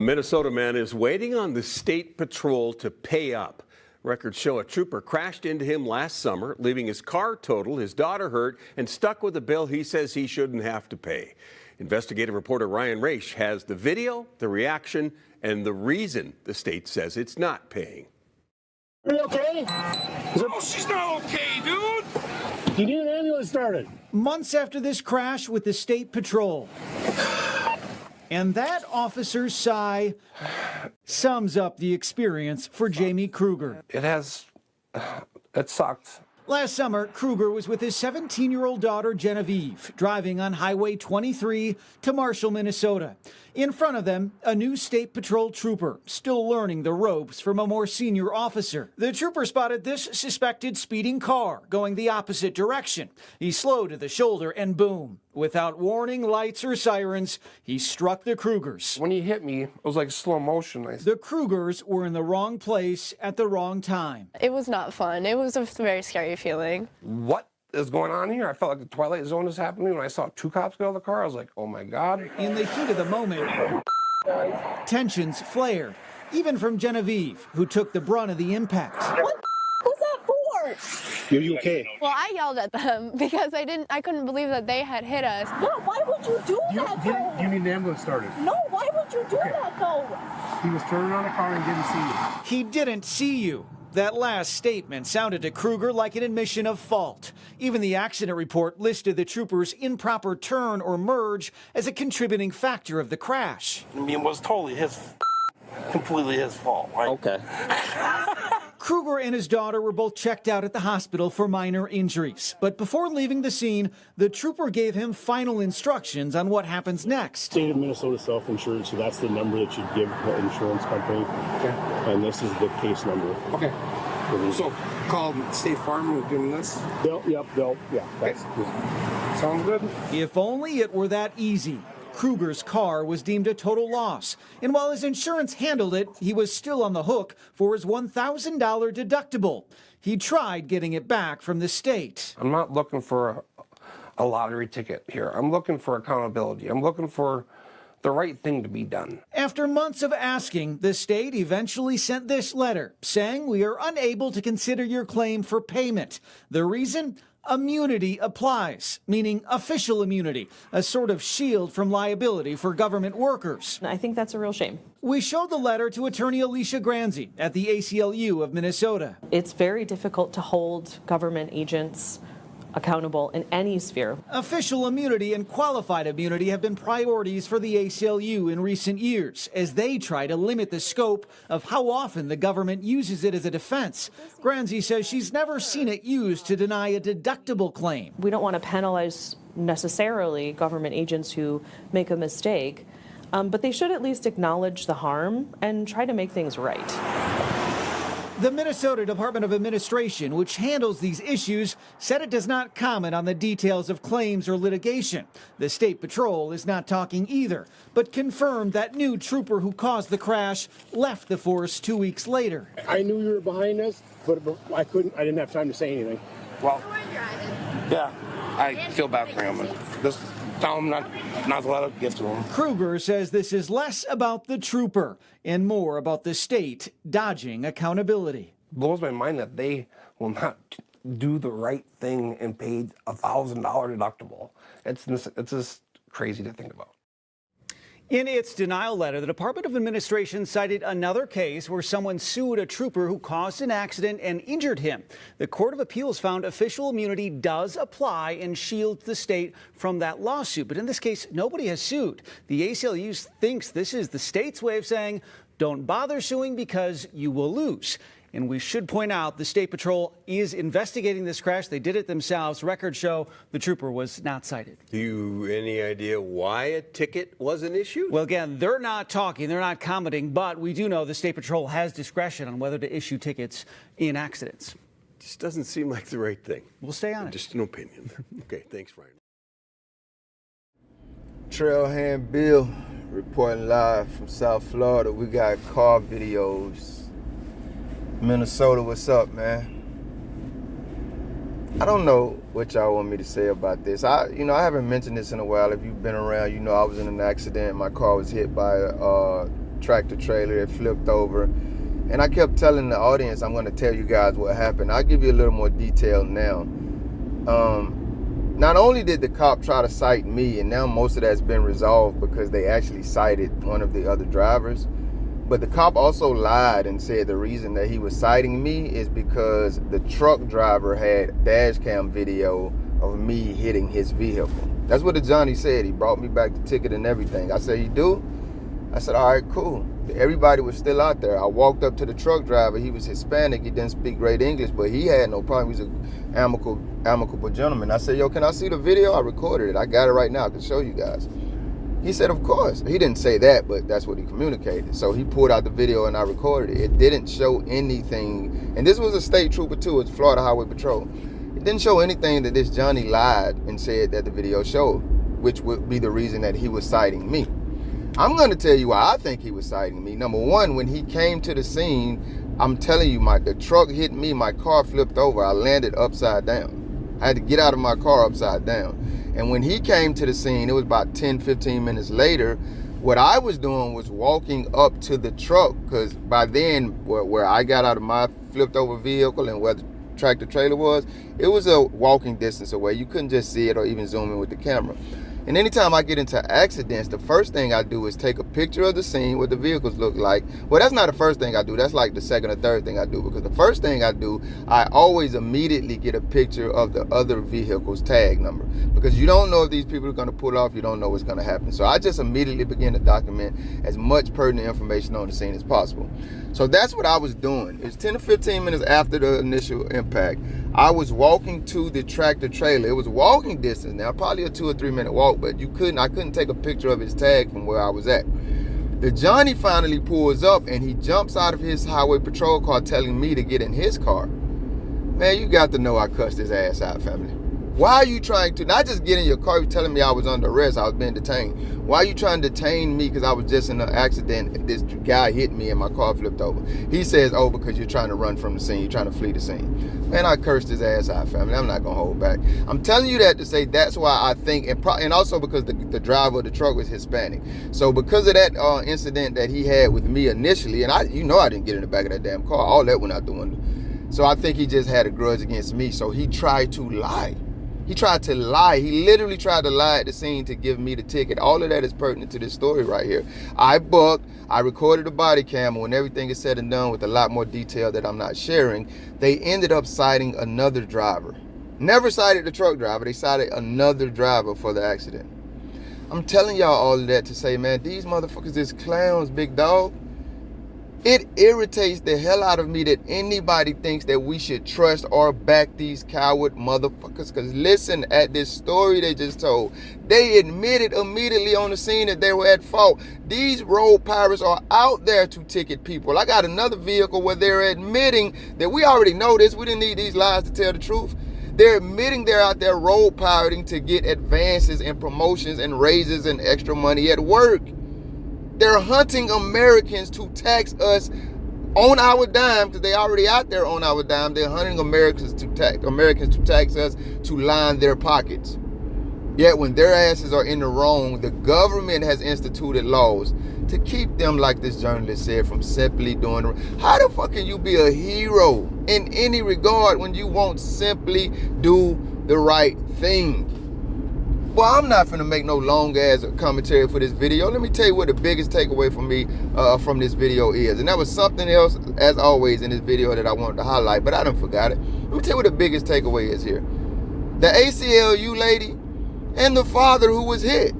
Minnesota man is waiting on the state patrol to pay up. Records show a trooper crashed into him last summer, leaving his car totaled, his daughter hurt, and stuck with a bill he says he shouldn't have to pay. Investigative reporter Ryan Raish has the video, the reaction, and the reason the state says it's not paying. Are you okay? Oh, she's not okay, dude. You need an ambulance started. Months after this crash with the state patrol. And that officer's sigh sums up the experience for Jamie Kruger. It sucked. Last summer, Kruger was with his 17-year-old daughter, Genevieve, driving on Highway 23 to Marshall, Minnesota. In front of them, a new state patrol trooper, still learning the ropes from a more senior officer. The trooper spotted this suspected speeding car going the opposite direction. He slowed to the shoulder and boom. Without warning lights or sirens, he struck the Krugers. When he hit me, it was like slow motion. The Krugers were in the wrong place at the wrong time. It was not fun. It was a very scary feeling. What is going on here? I felt like the Twilight Zone was happening. When I saw two cops get out of the car, I was like, oh my God. In the heat of the moment, tensions flared, even from Genevieve, who took the brunt of the impact. What was that for? Are you okay? Well, I yelled at them because I couldn't believe that they had hit us. No, why would you do that, though? You need an ambulance started. No, why would you do that, though? He was turning on the car and didn't see you. He didn't see you. That last statement sounded to Kruger like an admission of fault. Even the accident report listed the trooper's improper turn or merge as a contributing factor of the crash. I mean, it was totally completely his fault, right? Okay. Kruger and his daughter were both checked out at the hospital for minor injuries. But before leaving the scene, the trooper gave him final instructions on what happens next. State of Minnesota self-insured, so that's the number that you give the insurance company. Okay. And this is the case number. Okay. So call State Farm and doing this? Sounds good. If only it were that easy. Kruger's car was deemed a total loss, and while his insurance handled it, he was still on the hook for his $1,000 deductible. He tried getting it back from the state. I'm not looking for a lottery ticket here. I'm looking for accountability. I'm looking for the right thing to be done. After months of asking, the state eventually sent this letter saying, "We are unable to consider your claim for payment." The reason? Immunity applies, meaning official immunity, a sort of shield from liability for government workers. I think that's a real shame. We showed the letter to attorney Alicia Granzi at the ACLU of Minnesota. It's very difficult to hold government agents accountable in any sphere. Official immunity and qualified immunity have been priorities for the ACLU in recent years as they try to limit the scope of how often the government uses it as a defense. Granzi says she's never seen it used to deny a deductible claim. We don't want to penalize necessarily government agents who make a mistake, but they should at least acknowledge the harm and try to make things right. The Minnesota Department of Administration, which handles these issues, said it does not comment on the details of claims or litigation. The State Patrol is not talking either, but confirmed that new trooper who caused the crash left the force 2 weeks later. I knew you were behind us, but I didn't have time to say anything. Well, yeah, I feel bad for him. Just tell him not to let it get to him. Kruger says this is less about the trooper and more about the state dodging accountability. It blows my mind that they will not do the right thing and pay $1,000 deductible. It's just crazy to think about. In its denial letter, the Department of Administration cited another case where someone sued a trooper who caused an accident and injured him. The Court of Appeals found official immunity does apply and shields the state from that lawsuit. But in this case, nobody has sued. The ACLU thinks this is the state's way of saying, don't bother suing because you will lose. And we should point out the State Patrol is investigating this crash. They did it themselves. Records show the trooper was not cited. Any idea why a ticket was an issue? Well, again, they're not talking, they're not commenting, but we do know the State Patrol has discretion on whether to issue tickets in accidents. Just doesn't seem like the right thing. We'll stay on it. Just an opinion. Okay, thanks, Ryan. Trailhand Bill reporting live from South Florida. We got car videos. Minnesota, what's up, man? I don't know what y'all want me to say about this. I haven't mentioned this in a while. If you've been around, you know I was in an accident. My car was hit by a tractor trailer. It flipped over. And I kept telling the audience, I'm going to tell you guys what happened. I'll give you a little more detail now. Not only did the cop try to cite me, and now most of that's been resolved because they actually cited one of the other drivers, but the cop also lied and said the reason that he was citing me is because the truck driver had dash cam video of me hitting his vehicle. That's what the Johnny said. He brought me back the ticket and everything. I said, you do? I said, all right, cool. Everybody was still out there. I walked up to the truck driver. He was Hispanic. He didn't speak great English, but he had no problem. He was an amicable gentleman. I said, yo, can I see the video? I recorded it. I got it right now. I can show you guys. He said, of course. He didn't say that, but that's what he communicated. So he pulled out the video and I recorded it. It didn't show anything. And this was a state trooper too. It's Florida Highway Patrol. It didn't show anything that this Johnny lied and said that the video showed, which would be the reason that he was citing me. I'm going to tell you why I think he was citing me. Number one, when he came to the scene, I'm telling you, the truck hit me, my car flipped over, I landed upside down. I had to get out of my car upside down. And when he came to the scene, it was about 10, 15 minutes later, what I was doing was walking up to the truck, because by then, where I got out of my flipped over vehicle and where the tractor trailer was, it was a walking distance away. You couldn't just see it or even zoom in with the camera. And anytime I get into accidents, the first thing I do is take a picture of the scene, what the vehicles look like. Well, that's not the first thing I do. That's like the second or third thing I do, because the first thing I do, I always immediately get a picture of the other vehicle's tag number, because you don't know if these people are going to pull off. You don't know what's going to happen. So I just immediately begin to document as much pertinent information on the scene as possible. So that's what I was doing. It's 10 to 15 minutes after the initial impact. I was walking to the tractor trailer. It was walking distance now, probably a 2 or 3 minute walk, but I couldn't take a picture of his tag from where I was at. The Johnny finally pulls up and he jumps out of his highway patrol car telling me to get in his car. Man, you got to know I cussed his ass out, family. Why are you trying to, not just get in your car, you're telling me I was under arrest, I was being detained. Why are you trying to detain me because I was just in an accident and this guy hit me and my car flipped over? He says, oh, because you're trying to run from the scene, you're trying to flee the scene. Man, I cursed his ass out, family. I'm not going to hold back. I'm telling you that to say that's why I think, and also because the driver of the truck was Hispanic. So because of that incident that he had with me initially, and I didn't get in the back of that damn car, all that went out the window. So I think he just had a grudge against me. So he tried to lie. He tried to lie. He literally tried to lie at the scene to give me the ticket. All of that is pertinent to this story right here. I booked, I recorded a body cam, and when everything is said and done with a lot more detail that I'm not sharing, they ended up citing another driver. Never cited the truck driver. They cited another driver for the accident. I'm telling y'all all of that to say, man, these motherfuckers is clowns, big dog. It irritates the hell out of me that anybody thinks that we should trust or back these coward motherfuckers. Because listen at this story they just told. They admitted immediately on the scene that they were at fault. These road pirates are out there to ticket people. I got another vehicle where they're admitting that we already know this. We didn't need these lies to tell the truth. They're admitting they're out there road pirating to get advances and promotions and raises and extra money at work. They're hunting Americans to tax us on our dime, because they already out there on our dime. They're hunting Americans to tax us to line their pockets. Yet when their asses are in the wrong, the government has instituted laws to keep them, like this journalist said, from simply doing it. How the fuck can you be a hero in any regard when you won't simply do the right thing? Well, I'm not finna make no long ass commentary for this video. Let me tell you what the biggest takeaway for me from this video is. And that was something else, as always, in this video that I wanted to highlight, but I done forgot it. Let me tell you what the biggest takeaway is here. The ACLU lady and the father who was hit.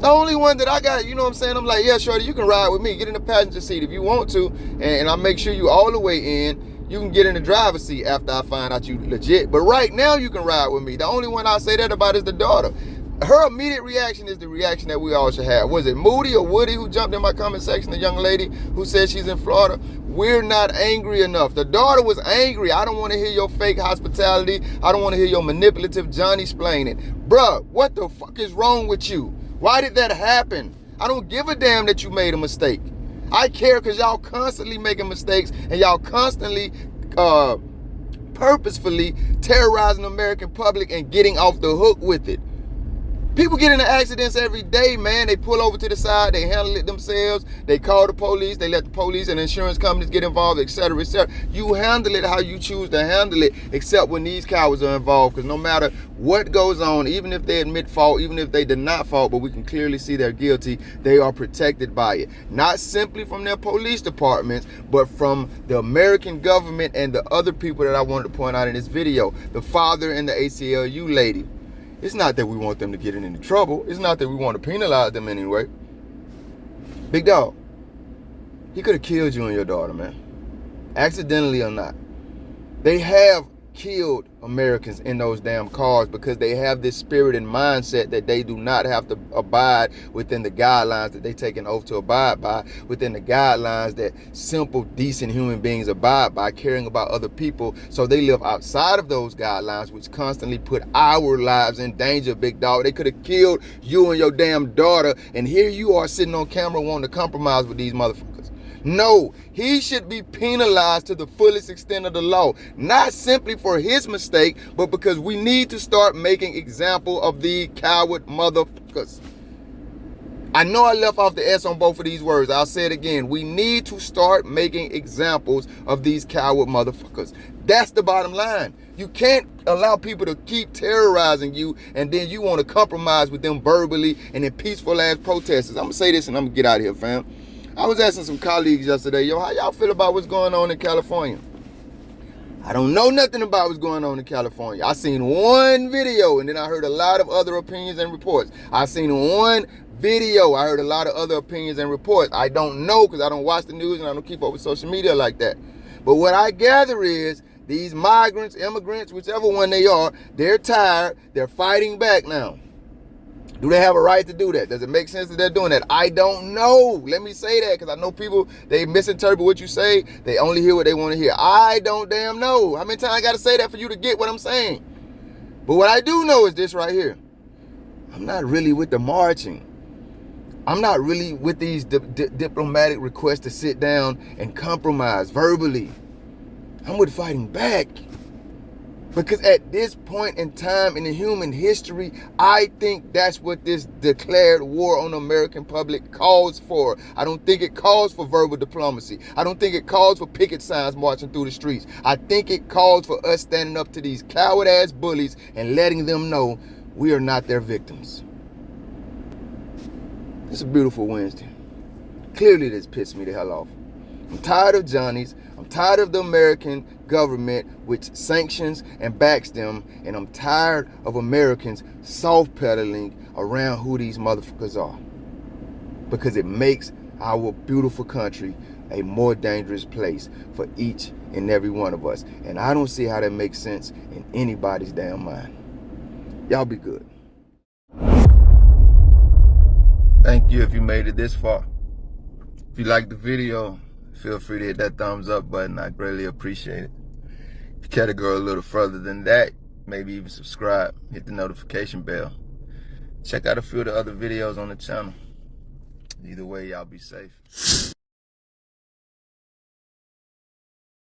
The only one that I got, you know what I'm saying? I'm like, yeah, shorty, you can ride with me. Get in the passenger seat if you want to. And I'll make sure you all the way in. You can get in the driver's seat after I find out you legit. But right now you can ride with me. The only one I say that about is the daughter. Her immediate reaction is the reaction that we all should have. Was it Moody or Woody who jumped in my comment section, the young lady who said she's in Florida? We're not angry enough. The daughter was angry. I don't want to hear your fake hospitality. I don't want to hear your manipulative Johnny splaining. Bruh, what the fuck is wrong with you? Why did that happen? I don't give a damn that you made a mistake. I care because y'all constantly making mistakes and y'all constantly purposefully terrorizing the American public and getting off the hook with it. People get into accidents every day, man. They pull over to the side, they handle it themselves, they call the police, they let the police and insurance companies get involved, etc., etc. You handle it how you choose to handle it, except when these cowards are involved, because no matter what goes on, even if they admit fault, even if they deny fault, but we can clearly see they're guilty, they are protected by it. Not simply from their police departments, but from the American government and the other people that I wanted to point out in this video. The father and the ACLU lady. It's not that we want them to get in any trouble. It's not that we want to penalize them anyway. Big dog, he could have killed you and your daughter, man. Accidentally or not. They have killed Americans in those damn cars because they have this spirit and mindset that they do not have to abide within the guidelines that they take an oath to abide by, within the guidelines that simple, decent human beings abide by, caring about other people. So they live outside of those guidelines, which constantly put our lives in danger, big dog. They could have killed you and your damn daughter, and here you are sitting on camera wanting to compromise with these motherfuckers. No, he should be penalized to the fullest extent of the law, not simply for his mistake, but because we need to start making example of the coward motherfuckers. I know I left off the S on both of these words. I'll say it again. We need to start making examples of these coward motherfuckers. That's the bottom line. You can't allow people to keep terrorizing you and then you want to compromise with them verbally and in peaceful ass protesters. I'm going to say this and I'm going to get out of here, fam. I was asking some colleagues yesterday, yo, how y'all feel about what's going on in California? I don't know nothing about what's going on in California. I seen one video and then I heard a lot of other opinions and reports. I seen one video, I heard a lot of other opinions and reports. I don't know because I don't watch the news and I don't keep up with social media like that. But what I gather is these migrants, immigrants, whichever one they are, they're tired, they're fighting back now. Do they have a right to do that? Does it make sense that they're doing that? I don't know. Let me say that because I know people, they misinterpret what you say. They only hear what they want to hear. I don't damn know. How many times I got to say that for you to get what I'm saying? But what I do know is this right here. I'm not really with the marching. I'm not really with these diplomatic requests to sit down and compromise verbally. I'm with fighting back. Because at this point in time in the human history, I think that's what this declared war on the American public calls for. I don't think it calls for verbal diplomacy. I don't think it calls for picket signs marching through the streets. I think it calls for us standing up to these coward-ass bullies and letting them know we are not their victims. It's a beautiful Wednesday. Clearly this pissed me the hell off. I'm tired of Johnnies. I'm tired of the American government which sanctions and backs them. And I'm tired of Americans soft pedaling around who these motherfuckers are. Because it makes our beautiful country a more dangerous place for each and every one of us. And I don't see how that makes sense in anybody's damn mind. Y'all be good. Thank you if you made it this far. If you liked the video, feel free to hit that thumbs up button. I greatly appreciate it. If you care to go a little further than that, maybe even subscribe, hit the notification bell. Check out a few of the other videos on the channel. Either way, y'all be safe.